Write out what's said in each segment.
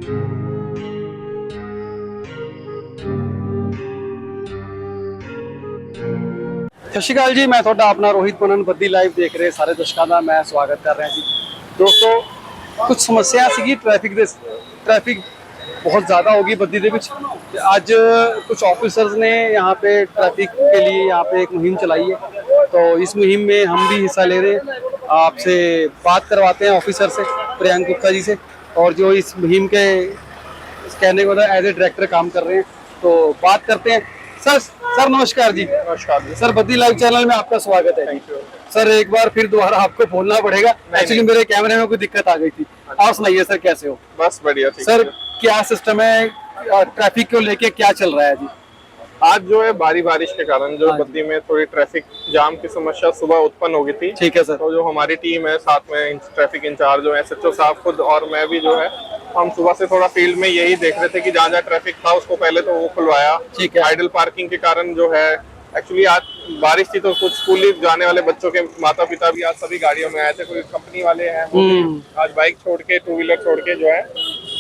ਸਤਿ ਸ਼੍ਰੀ ਅਕਾਲ ਜੀ, ਮੈਂ ਤੁਹਾਡਾ ਆਪਣਾ ਰੋਹਿਤ ਪਨਨ ਬੱਦੀ ਲਾਈਵ ਦੇਖ ਰਹੇ ਸਾਰੇ ਦਰਸ਼ਕਾਂ ਦਾ ਮੈਂ ਸਵਾਗਤ ਕਰ ਰਿਹਾ ਜੀ। ਦੋਸਤੋ ਕੁਝ ਸਮੱਸਿਆ ਸੀਗੀ ट्रैफिक बहुत ज़्यादा होगी बद्दी ਦੇ ਵਿੱਚ। आज कुछ ऑफिसर्स ने यहाँ पे ट्रैफिक के लिए यहाँ पे एक मुहिम चलाई है, तो इस मुहिम में हम भी हिस्सा ले रहे हैं। आपसे बात करवाते हैं ऑफिसर से, प्रियंक गुप्ता जी से, और जो इस मुहिम के कहने को एज ए डायरेक्टर काम कर रहे हैं, तो बात करते हैं। सर नमस्कार जी। नमस्कार सर, बद्दी लाइव चैनल में आपका स्वागत है। थैंक यू सर, एक बार फिर दोबारा आपको बोलना पड़ेगा, एक्चुअली मेरे कैमरे में कोई दिक्कत आ गई थी। आप सुनाइए सर, कैसे हो? बस बढ़िया। सर, क्या सिस्टम है, ट्रैफिक को लेके क्या चल रहा है जी? आज जो है बारिश के कारण जो बद्दी में थोड़ी ट्रैफिक जाम की समस्या सुबह उत्पन्न हो गई थी। ठीक है सर। तो जो हमारी टीम है, साथ में ट्रैफिक इंचार्ज जो SHO साहब खुद और मैं भी जो है, हम सुबह से थोड़ा फील्ड में यही देख रहे थे कि जहाँ ट्रैफिक था उसको पहले तो वो खुलवाया। ठीक है। आइडल पार्किंग के कारण जो है, एक्चुअली आज बारिश थी तो कुछ स्कूल जाने वाले बच्चों के माता पिता भी आज सभी गाड़ियों में आए थे। कोई कंपनी वाले हैं आज बाइक छोड़ के, 2 व्हीलर छोड़ के जो है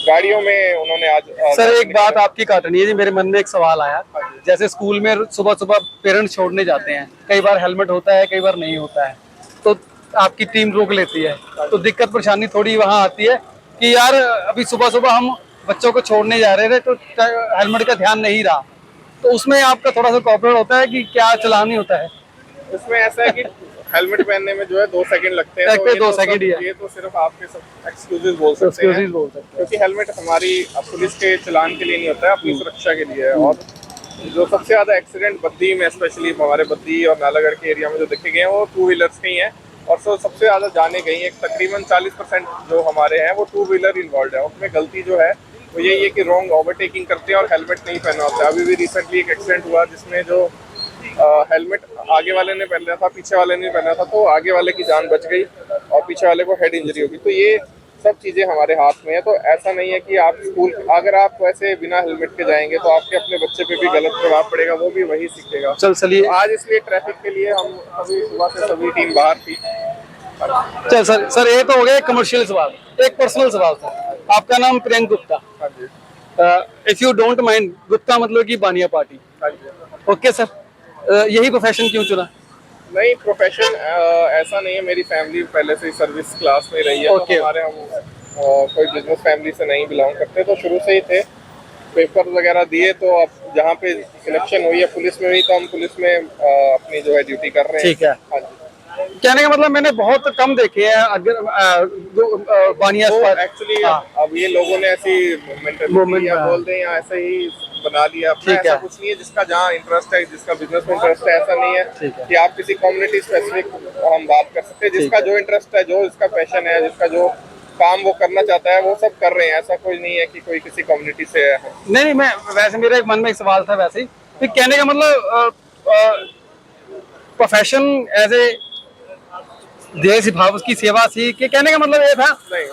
गाड़ियों में उन्होंने आज। सर, एक बात आपकी काटनी है जी, मेरे मन में एक सवाल आया। जैसे स्कूल में सुबह सुबह पेरेंट्स छोड़ने जाते हैं, कई बार हेलमेट होता है, कई बार नहीं होता है, तो आपकी टीम रोक लेती है, तो दिक्कत परेशानी थोड़ी वहाँ आती है कि यार अभी सुबह सुबह हम बच्चों को छोड़ने जा रहे थे तो हेलमेट का ध्यान नहीं रहा, तो उसमें आपका थोड़ा सा कॉपरेट होता है कि क्या चलान नहीं होता है? इसमें ऐसा है कि हेलमेट पहनने में जो है 2 सेकंड लगते हैं, तो 2 सेकंड ही है। ये तो सिर्फ आपके सब एक्सक्यूजेस बोल सकते हैं, क्योंकि हेलमेट हमारी पुलिस के चलान के लिए नहीं होता है, अपनी सुरक्षा के लिए है। और जो सबसे ज्यादा एक्सीडेंट बद्दी में, स्पेशली हमारे बद्दी और नालागढ़ के एरिया में जो देखे गए हैं, वो 2 व्हीलर्स के ही हैं। और सबसे ज्यादा जाने गई है, तकरीबन 40% जो हमारे हैं वो 2 व्हीलर इन्वॉल्व है। उसमें गलती जो है वो यही है कि रॉन्ग ओवरटेकिंग करते हैं और हेलमेट नहीं पहना होता है। अभी भी रिसेंटली एक एक्सीडेंट हुआ जिसमें जो हेलमेट आगे वाले ने पहना था, पीछे वाले ने पहना था, तो आगे वाले की जान बच गई और पीछे वाले को हेड इंजरी होगी। तो ये सब चीजें हमारे हाथ में है। तो ऐसा नहीं है कि आप स्कूल, अगर आप वैसे बिना हेलमेट के जाएंगे तो आपके अपने बच्चे पे भी गलत प्रभाव पड़ेगा, वो भी वही सीखेगा। चलिए, आज इसलिए ट्रैफिक के लिए हम अभी सुबह से सभी टीम बाहर थी। चल सर, ये तो हो गया कमर्शियल सवाल। एक पर्सनल सवाल था। आपका नाम प्रियंक गुप्ता? हाँ जी। If you don't mind, Gupta मतलब कि बानिया पार्टी। हाँ जी। ओके सर, यही प्रोफेशन क्यों चुना? नहीं, प्रोफेशन ऐसा नहीं है, मेरी फैमिली पहले से ही सर्विस क्लास में रही है। Okay. तो हमारे हम कोई बिजनेस फैमिली से नहीं बिलोंग करते, तो शुरू से ही थे। पेपर वगैरह दिए, तो अब जहाँ पे सिलेक्शन हुई है पुलिस में भी, तो हम पुलिस में अपनी जो है ड्यूटी कर रहे हैं। ठीक है। हाँ जी। कहने का मतलब मैंने बहुत कम देखे हैं अगर बानिया एक्चुअली अब ये लोगों ने ऐसी मेंटालिटी या बोल दें या ऐसे ही बना लिया अपना। ऐसा कुछ नहीं है, जिसका जहाँ इंटरेस्ट है, जिसका बिजनेस में इंटरेस्ट है, ऐसा नहीं है कि आप किसी कम्युनिटी स्पेसिफिक हम बात कर सकते हैं। जिसका जो इंटरेस्ट है, जो इसका पैशन है, जिसका जो काम वो करना चाहता है, वो सब कर रहे हैं। ऐसा कोई नहीं है कि कोई किसी कम्युनिटी से है। नहीं, मैं वैसे मेरे मन में एक सवाल था वैसे ही, तो कहने का मतलब प्रोफेशन एज ए देश भाव की सेवा थी कि कहने का मतलब ये था।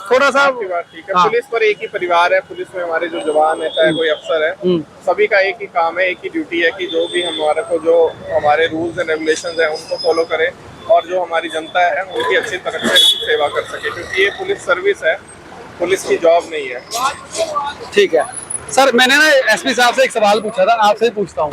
थोड़ा सा बात ठीक है। पुलिस पर एक ही परिवार है, पुलिस में हमारे जो जवान है, चाहे कोई अफसर है, सभी का एक ही काम है, एक ही ड्यूटी है कि जो भी हमारे को जो हमारे रूल्स एंड रेगुलेशंस है उनको फॉलो करें, और जो हमारी जनता है उनकी अच्छी तरह से हम सेवा कर सके, क्योंकि ये पुलिस सर्विस है, पुलिस की जॉब नहीं है। ठीक है सर, मैंने ना SP साहब से एक सवाल पूछा था, आपसे भी पूछता हूँ,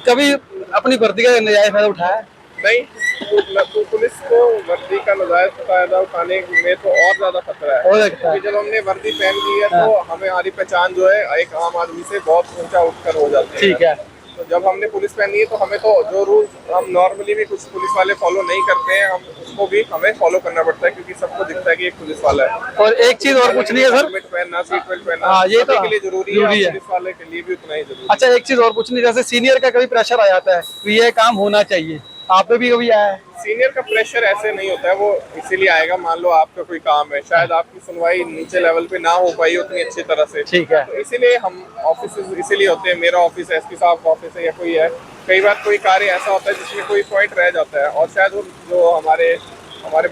कभी अपनी भर्ती का नजायज फायदा उठाया? नहीं, तो पुलिस को वर्दी का नजायज फायदा उठाने में तो और ज्यादा खतरा है, क्योंकि जब हमने वर्दी पहन ली है तो हमारी पहचान जो है एक आम आदमी से बहुत ऊंचा उठकर हो जाती है। ठीक है। तो जब हमने पुलिस पहनी है तो हमें तो जो रूल्स हम नॉर्मली भी कुछ पुलिस वाले फॉलो नहीं करते हैं, हम उसको भी हमें फॉलो करना पड़ता है, क्योंकि सबको दिखता है कि एक पुलिस वाला है। और एक चीज और पूछनी है सर, हेलमेट पहनना, सीट बेल्ट पहनना ये तो के लिए जरूरी है, पुलिस वाले के लिए भी उतना ही जरूरी है। अच्छा, एक चीज और पूछनी, जैसे सीनियर का कभी प्रेशर आ जाता है तो ये काम होना चाहिए, आप पे भी कभी आया है? सीनियर का प्रेशर ऐसे नहीं होता है, वो इसीलिए आएगा, मान लो आपका कोई काम है, शायद आपकी सुनवाई नीचे लेवल पे ना हो पाई उतनी अच्छी तरह से। ठीक है। तो इसीलिए हम ऑफिस इसीलिए होते हैं, मेरा ऑफिस है, SP साहब का ऑफिस है, या कोई है। कई बार कोई कार्य ऐसा होता है जिसमें कोई पॉइंट रह जाता है, और शायद वो जो हमारे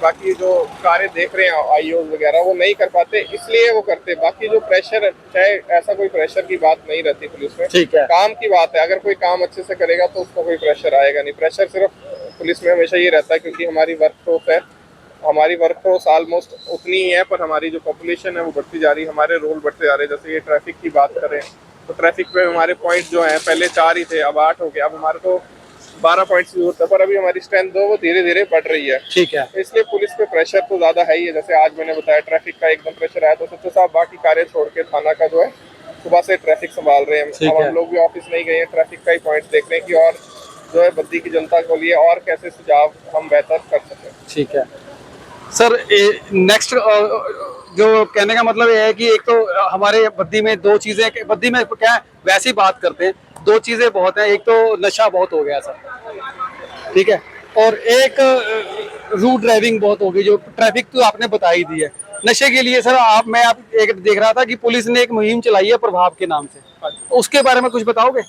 बाकी जो कार्य देख रहे हैं IOs वगैरह, वो नहीं कर पाते, इसलिए वो करते। बाकी जो प्रेशर, चाहे ऐसा कोई प्रेशर की बात नहीं रहती पुलिस में। ठीक है। काम की बात है, अगर कोई काम अच्छे से करेगा तो उसको कोई प्रेशर आएगा नहीं। प्रेशर सिर्फ पुलिस में हमेशा ये रहता है, क्योंकि हमारी वर्क फोर्स है, हमारी वर्क फोर्स ऑलमोस्ट उतनी ही है, पर हमारी जो पॉपुलेशन है वो बढ़ती जा रही है, हमारे रोल बढ़ते जा रहे हैं। जैसे ये ट्रैफिक की बात करें तो ट्रैफिक पे हमारे पॉइंट जो हैं पहले 4 ही थे, अब 8 हो गए। अब हमारे को 12 पॉइंट्स की जरूरत है, पर अभी हमारी स्ट्रेंथ जो वो धीरे धीरे बढ़ रही है। ठीक है। इसलिए पुलिस पे प्रेशर तो ज्यादा है ही है। जैसे आज मैंने बताया ट्रैफिक का एकदम प्रेशर आया, तो सच्चो साहब बाकी कार्य छोड़ के थाना का जो है सुबह से ट्रैफिक संभाल रहे हैं। अब हम लोग भी ऑफिस नहीं गए हैं, ट्रैफिक का ही पॉइंट देख रहे हैं कि और जो है बद्दी की जनता को लिए और कैसे सुझाव हम बेहतर कर सकें। ठीक है सर, नेक्स्ट जो कहने का मतलब ये है कि एक तो हमारे बद्दी में 2 चीजें, बद्दी में क्या है, वैसे ही बात करते हैं, 2 चीजें बहुत हैं। एक तो नशा बहुत हो गया सर, ठीक है, और एक रूट ड्राइविंग बहुत हो गई। जो ट्रैफिक तो आपने बता ही दी है। नशे के लिए सर मैं एक देख रहा था कि पुलिस ने एक मुहिम चलाई है प्रभाव के नाम से, उसके बारे में कुछ बताओगे?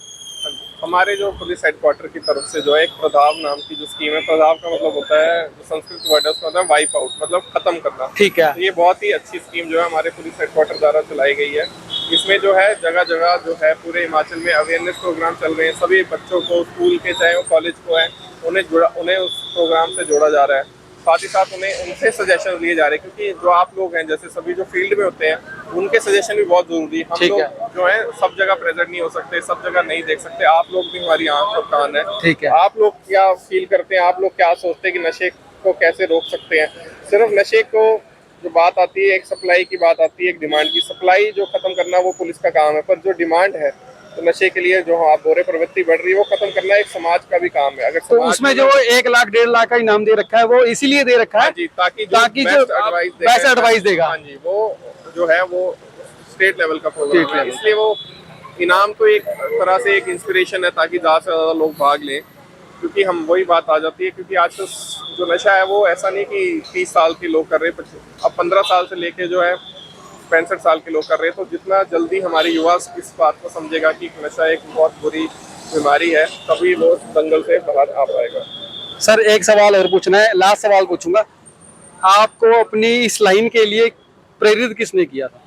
हमारे जो पुलिस हेडक्वार्टर की तरफ से जो है एक प्रभाव नाम की जो स्कीम है, प्रभाव का मतलब होता है, जो संस्कृत वर्ड है उसका होता है वाइप आउट, मतलब खत्म करना। ठीक है। तो ये बहुत ही अच्छी स्कीम जो है हमारे पुलिस हेडक्वार्टर द्वारा चलाई गई है। इसमें जो है जगह जगह जो है पूरे हिमाचल में अवेयरनेस प्रोग्राम चल रहे हैं। सभी बच्चों को, स्कूल के चाहे वो कॉलेज को है, उन्हें उस प्रोग्राम से जोड़ा जा रहा है। साथ ही साथ उनसे सजेशन लिए जा रहे हैं, क्योंकि जो आप लोग हैं जैसे सभी जो फील्ड में होते हैं उनके सजेशन भी बहुत जरूरी है। हम लोग जो है सब जगह प्रेजेंट नहीं हो सकते, सब जगह नहीं देख सकते। आप लोग भी हमारी आंख और कान है। ठीक है। आप लोग क्या फील करते हैं, आप लोग क्या सोचते हैं कि नशे को कैसे रोक सकते हैं? सिर्फ नशे को जो बात आती है, एक सप्लाई की बात आती है, एक डिमांड की। सप्लाई जो खत्म करना वो पुलिस का काम है, पर जो डिमांड है तो नशे के लिए जो आप बोरे प्रवृत्ति बढ़ रही है वो खत्म करना एक समाज का भी काम है। अगर तो उसमें जो 1 लाख 1.5 लाख का इनाम दे रखा है वो इसीलिए दे रखा है जी, ताकि जो बेस्ट एडवाइस देगा। हाँ जी, वो जो है वो स्टेट लेवल का प्रोग्राम है, इसलिए वो इनाम तो एक तरह से एक इंस्पिरेशन है ताकि ज़्यादा से ज़्यादा लोग भाग लें। क्योंकि हम वही बात आ जाती है, क्योंकि आज तो जो नशा है वो ऐसा नहीं कि 30 साल के लोग कर रहे हैं, अब 15 साल से लेके जो है 65 साल के लोग कर रहे हैं। तो जितना जल्दी हमारे युवा इस बात को समझेगा कि नशा एक बहुत बुरी बीमारी है, तभी वो दंगल से बाहर आ पाएगा। सर एक सवाल और पूछना है, लास्ट सवाल पूछूंगा, आपको अपनी इस लाइन के लिए प्रेरित किसने किया था?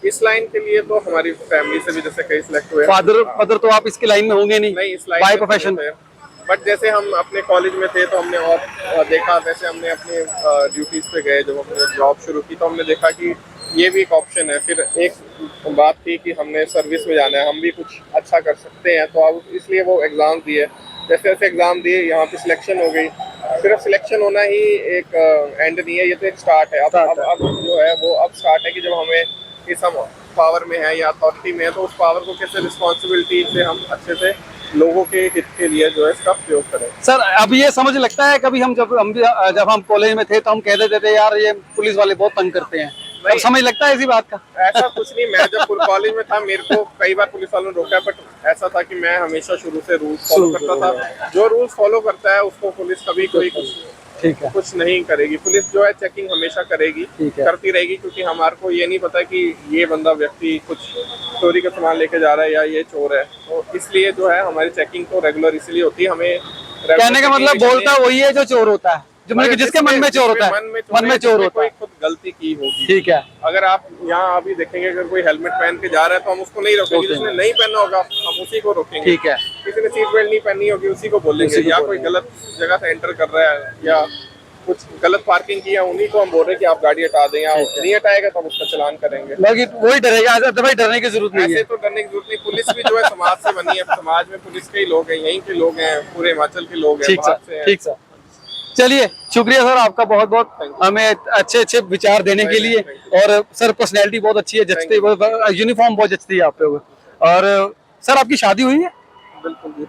इस लाइन के लिए तो हमारी फैमिली से भी जैसे कई सिलेक्ट हुए। फादर तो आप इसकी लाइन में होंगे नहीं इस लाइन बाय प्रोफेशन, बट जैसे हम अपने कॉलेज में थे तो हमने और देखा, वैसे हमने अपने ड्यूटीज पे गए, जब हमने जॉब शुरू की तो हमने देखा कि ये भी एक ऑप्शन है। फिर एक बात थी कि हमने सर्विस में जाना है, हम भी कुछ अच्छा कर सकते हैं, तो अब इसलिए वो एग्ज़ाम दिए। जैसे जैसे एग्ज़ाम दिए यहाँ पे सिलेक्शन हो गई। सिर्फ सिलेक्शन होना ही एक एंड नहीं है, ये तो एक स्टार्ट है। अब जो है वो अब स्टार्ट है कि जब हमें इस हम पावर में है या अथॉरिटी में है, तो उस पावर को कैसे रिस्पॉन्सिबिलिटी से हम अच्छे से लोगों के हित के लिए जो है इसका प्रयोग करें। सर अब ये समझ लगता है कभी जब हम कॉलेज में थे तो हम कह देते थे यार ये पुलिस वाले बहुत तंग करते हैं, अब समझ लगता है इसी बात का? ऐसा कुछ नहीं, मैं जब कॉलेज में था मेरे को कई बार पुलिस वालों ने रोका है, बट ऐसा था कि मैं हमेशा शुरू से रूल्स फॉलो करता था। जो रूल्स फॉलो करता है उसको पुलिस कभी कोई कुछ नहीं करेगी। पुलिस जो है चेकिंग हमेशा करेगी, करती रहेगी, क्योंकि हमारे को ये नहीं पता कि ये बंदा व्यक्ति कुछ चोरी का सामान लेके जा रहा है या ये चोर है, तो इसलिए जो है हमारी चेकिंग तो रेगुलर इसलिए होती है। हमें कहने का मतलब बोलता वही है जो चोर होता है, जो मतलब जिसके मन में चोर होता है, मन में चोर होता है, खुद गलती की होगी। ठीक है। अगर आप यहाँ अभी देखेंगे अगर कोई हेलमेट पहन के जा रहा है तो हम उसको नहीं रोकेंगे, जिसने नहीं पहना होगा हम उसी को रोकेंगे। ठीक है। किसी ने सीट बेल्ट नहीं पहनी होगी उसी को बोलेंगे, या कोई गलत जगह से एंटर कर रहा है या कुछ गलत पार्किंग किया उन्हीं को हम बोल रहे हैं कि आप गाड़ी हटा दें, या नहीं हटाएगा तो हम उसका चलान करेंगे। बाकी वही डरेगा, भाई डरने की जरूरत नहीं है। ऐसे तो डरने की जरूरत नहीं, पुलिस भी जो है समाज से बनी है, समाज में पुलिस के ही लोग हैं, यहीं के लोग हैं, पूरे हिमाचल के लोग हैं, बाहर से हैं। ठीक सर, चलिए शुक्रिया सर आपका बहुत बहुत, हमें अच्छे अच्छे विचार देने के लिए। और सर पर्सनैलिटी बहुत अच्छी है, जचती है, यूनिफॉर्म बहुत जचती है आप पे। और सर आपकी शादी हुई है? बिल्कुल जी,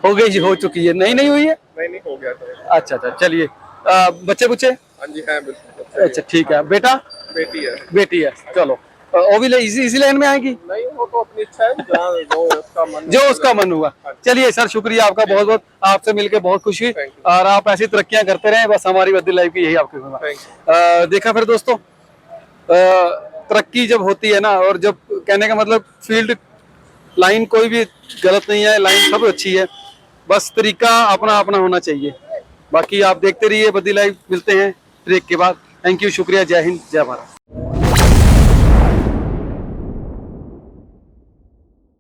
हो गई जी, हो चुकी है? नहीं हुई है? नहीं हो गया था। अच्छा, चलिए बच्चे बुच्चे? हाँ जी, है बिल्कुल। अच्छा ठीक है। बेटा? बेटी है। चलो वो भी इसी लाइन में आएगी? नहीं, वो तो अपनी इच्छा है, जो उसका मन हुआ। चलिए सर शुक्रिया आपका बहुत बहुत, आपसे मिलकर बहुत खुशी हुई, और आप ऐसी तरक्कियां करते रहें, बस हमारी बद्दी लाइफ की यही आपकी। देखा फिर दोस्तों, तरक्की जब होती है ना, और जब कहने का मतलब फील्ड लाइन कोई भी गलत नहीं है, लाइन सब अच्छी है, बस तरीका अपना अपना होना चाहिए। बाकी आप देखते रहिए बद्दी लाइव, मिलते हैं ब्रेक के बाद। थैंक यू, शुक्रिया, जय हिंद, जय भारत।